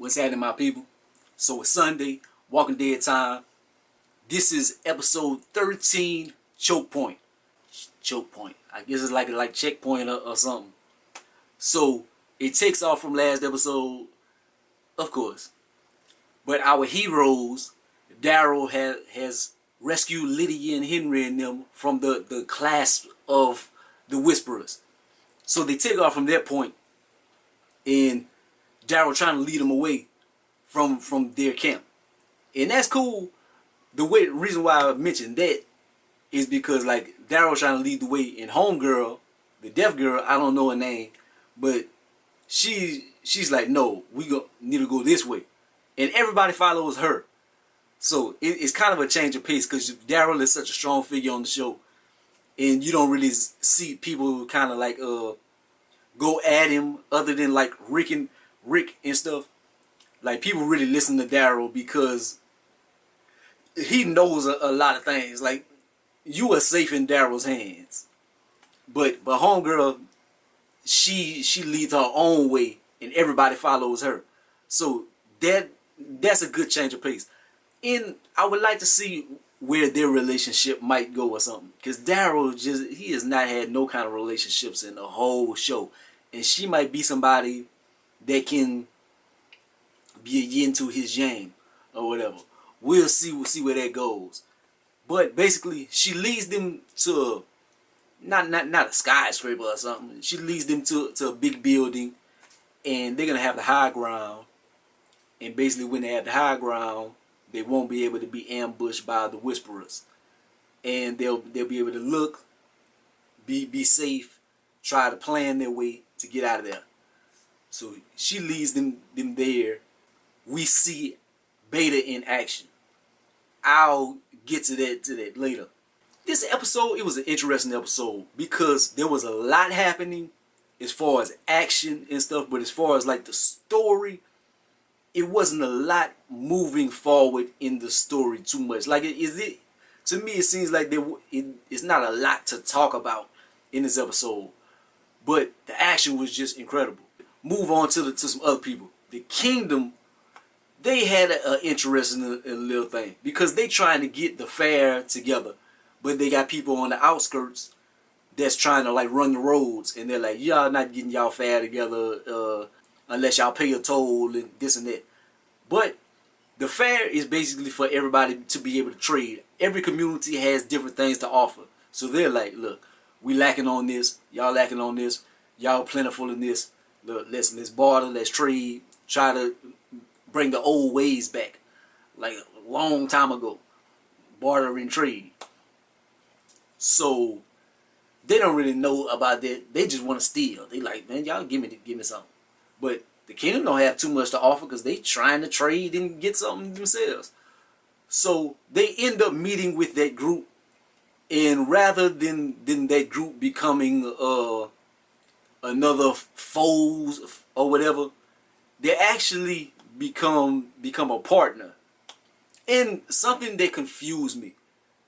What's happening, my people? So it's Sunday, Walking Dead time. This is episode 13, Chokepoint. Chokepoint. I guess it's like checkpoint or something. So it takes off from last episode, of course. But our heroes, Darryl has rescued Lydia and Henry and them from the clasp of the Whisperers. So they take off from that point, and Darryl trying to lead them away from their camp. And that's cool. The reason why I mentioned that is because like Darryl trying to lead the way, and homegirl, the deaf girl, I don't know her name, but she's like, no, we need to go this way. And everybody follows her. So it's kind of a change of pace because Darryl is such a strong figure on the show. And you don't really see people kind of like go at him other than like Rick and stuff. Like people really listen to Darryl because he knows a lot of things. Like you are safe in Darryl's hands. But homegirl, she leads her own way and everybody follows her. So that's a good change of pace. And I would like to see where their relationship might go or something. Because Darryl he has not had no kind of relationships in the whole show. And she might be somebody that can be into his yang or whatever. We'll see where that goes. But basically, she leads them to not a skyscraper or something. She leads them to a big building, and they're gonna have the high ground. And basically, when they have the high ground, they won't be able to be ambushed by the Whisperers, and they'll be able to look, be safe, try to plan their way to get out of there. So she leads them there. We see Beta in action. I'll get to that later. This episode, it was an interesting episode because there was a lot happening as far as action and stuff, but as far as like the story, it wasn't a lot moving forward in the story too much. Like to me, it seems like it's not a lot to talk about in this episode, but the action was just incredible. Move on to some other people. The Kingdom, they had an interesting little thing because they trying to get the fair together, but they got people on the outskirts that's trying to like run the roads, and they're like, y'all not getting y'all fair together unless y'all pay a toll and this and that. But the fair is basically for everybody to be able to trade. Every community has different things to offer. So they're like, look, we lacking on this, y'all lacking on this, y'all plentiful in this. Look, let's barter, let's trade, try to bring the old ways back, like a long time ago, barter and trade. So they don't really know about that. They just want to steal. They like, man, y'all give me something. But the Kingdom don't have too much to offer because they trying to trade and get something themselves. So they end up meeting with that group, and rather than that group becoming another foes or whatever, they actually become a partner. And something that confused me,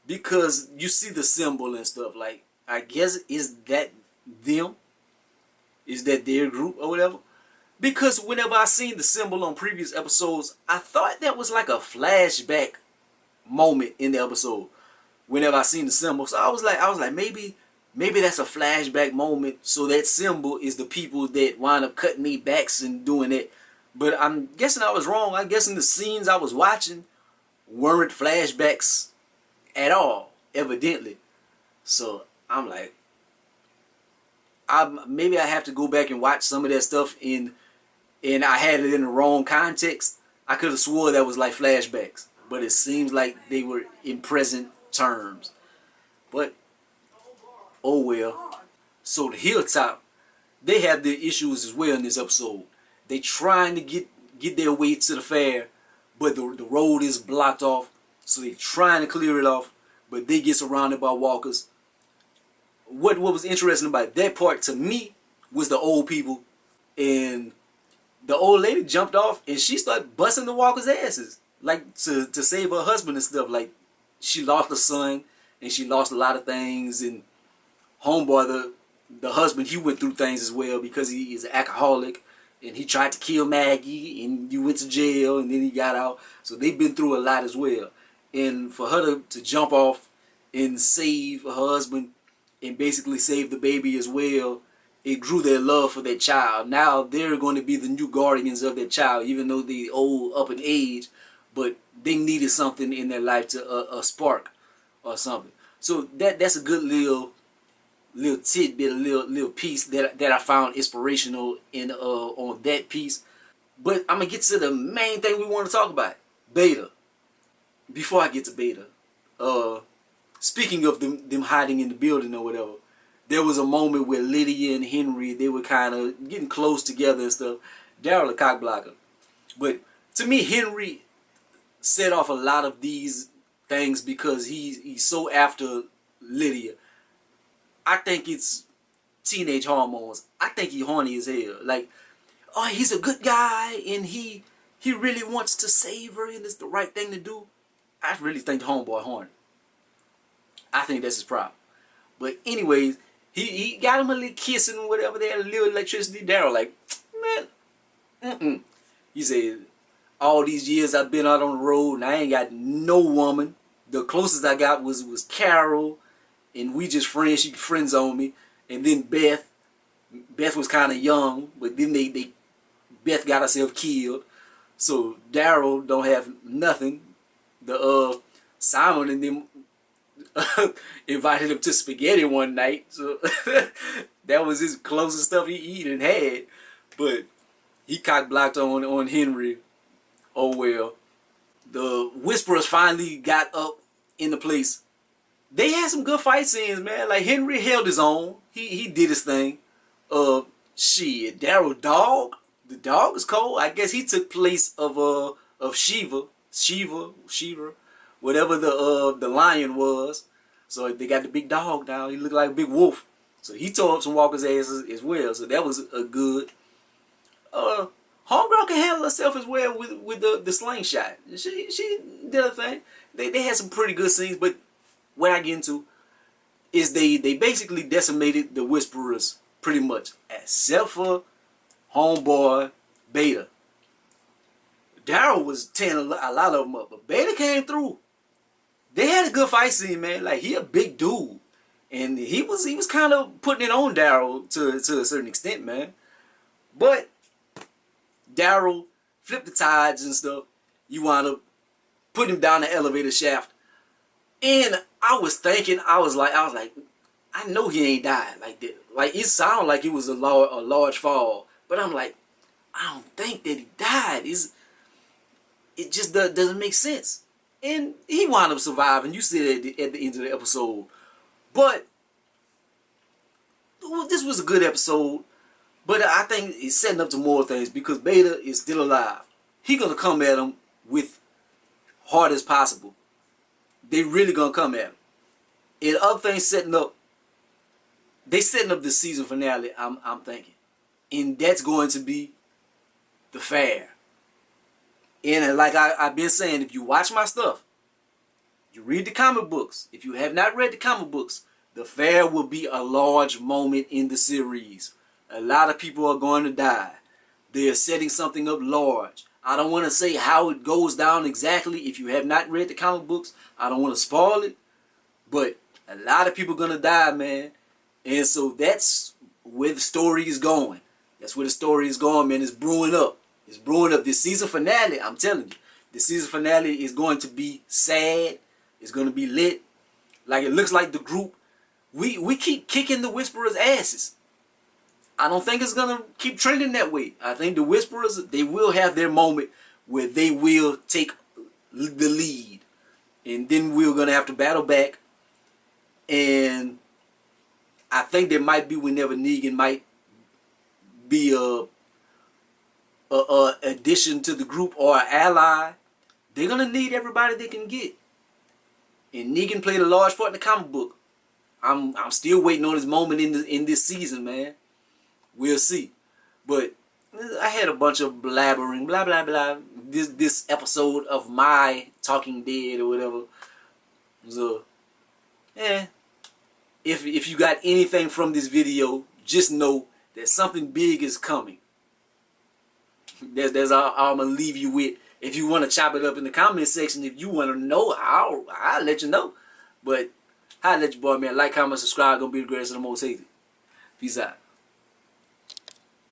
because you see the symbol and stuff, like I guess is that them? Is that their group or whatever? Because whenever I seen the symbol on previous episodes, I thought that was like a flashback moment in the episode. Whenever I seen the symbol, so I was like, maybe that's a flashback moment. So that symbol is the people that wind up cutting their backs and doing it. But I'm guessing I was wrong. I'm guessing the scenes I was watching weren't flashbacks at all, evidently. So I'm like, maybe I have to go back and watch some of that stuff and I had it in the wrong context. I could have swore that was like flashbacks, but it seems like they were in present terms. But oh well. So the Hilltop, they have their issues as well in this episode. They trying to get their way to the fair, but the road is blocked off. So they trying to clear it off, but they get surrounded by walkers. What was interesting about that part to me was the old people, and the old lady jumped off and she started busting the walkers' asses, like to save her husband and stuff. Like she lost her son and she lost a lot of things, and homeboy, the husband, he went through things as well because he is an alcoholic and he tried to kill Maggie, and you went to jail, and then he got out. So they've been through a lot as well. And for her to jump off and save her husband and basically save the baby as well, it grew their love for that child. Now they're going to be the new guardians of that child, even though they old up in age, but they needed something in their life to a spark or something. So that's a good little tidbit, a little piece that I found inspirational in on that piece. But I'm gonna get to the main thing we want to talk about, Beta. Before I get to Beta, speaking of them hiding in the building or whatever, there was a moment where Lydia and Henry, they were kind of getting close together and stuff. Darryl a cockblocker, but to me Henry set off a lot of these things because he's so after Lydia. I think it's teenage hormones. I think he horny as hell. Like, oh, he's a good guy and he really wants to save her and it's the right thing to do. I really think the homeboy horny. I think that's his problem. But anyways, he got him a little kissing and whatever. They had a little electricity. Darryl like, man, He said, all these years I've been out on the road and I ain't got no woman. The closest I got was Carol, and we just friends. She friend zoned me. And then Beth was kind of young, but then Beth got herself killed. So Darryl don't have nothing. The Simon and them invited him to spaghetti one night. So that was his closest stuff he even had. But he cock blocked on Henry. Oh well. The Whisperers finally got up in the place. They had some good fight scenes, man. Like Henry held his own. He did his thing. Shit, Darryl dog. The dog is cold. I guess he took place of Shiva, whatever the lion was. So they got the big dog now. He looked like a big wolf. So he tore up some walkers' asses as well. So that was a good. Homegirl can handle herself as well with the slingshot. She did her thing. They had some pretty good scenes, but what I get into is they basically decimated the Whisperers pretty much, except for homeboy Beta. Darryl was tearing a lot of them up, but Beta came through. They had a good fight scene, man. Like, he a big dude, and he was kind of putting it on Darryl to a certain extent, man. But Darryl flipped the tides and stuff. You wound up putting him down the elevator shaft, and I was thinking, I was like, I know he ain't died like that. Like, it sounded like it was a large fall, but I'm like, I don't think that he died. It just doesn't make sense. And he wound up surviving. You see it at the end of the episode. But this was a good episode. But I think it's setting up to more things because Beta is still alive. He gonna come at him with hard as possible. They really gonna come at him. And other things setting up. They setting up the season finale. I'm thinking, and that's going to be the fair. And like I've been saying, if you watch my stuff, you read the comic books. If you have not read the comic books, the fair will be a large moment in the series. A lot of people are going to die. They are setting something up large. I don't want to say how it goes down exactly. If you have not read the comic books, I don't want to spoil it. But a lot of people are going to die, man. And so that's where the story is going. That's where the story is going, man. It's brewing up. It's brewing up. This season finale, I'm telling you, the season finale is going to be sad. It's going to be lit. Like, it looks like the group, we keep kicking the Whisperers' asses. I don't think it's going to keep trending that way. I think the Whisperers, they will have their moment where they will take the lead. And then we're going to have to battle back. And I think there might be whenever Negan might be a addition to the group or an ally. They're going to need everybody they can get. And Negan played a large part in the comic book. I'm still waiting on his moment in this season, man. We'll see. But I had a bunch of blabbering, blah, blah, blah. This episode of my Talking Dead or whatever. So, if you got anything from this video, just know that something big is coming. That's all I'm gonna leave you with. If you want to chop it up in the comment section, if you want to know, I'll let you know. But I'll let you boy, man. Like, comment, subscribe. Gonna be the greatest and the most hated. Peace out.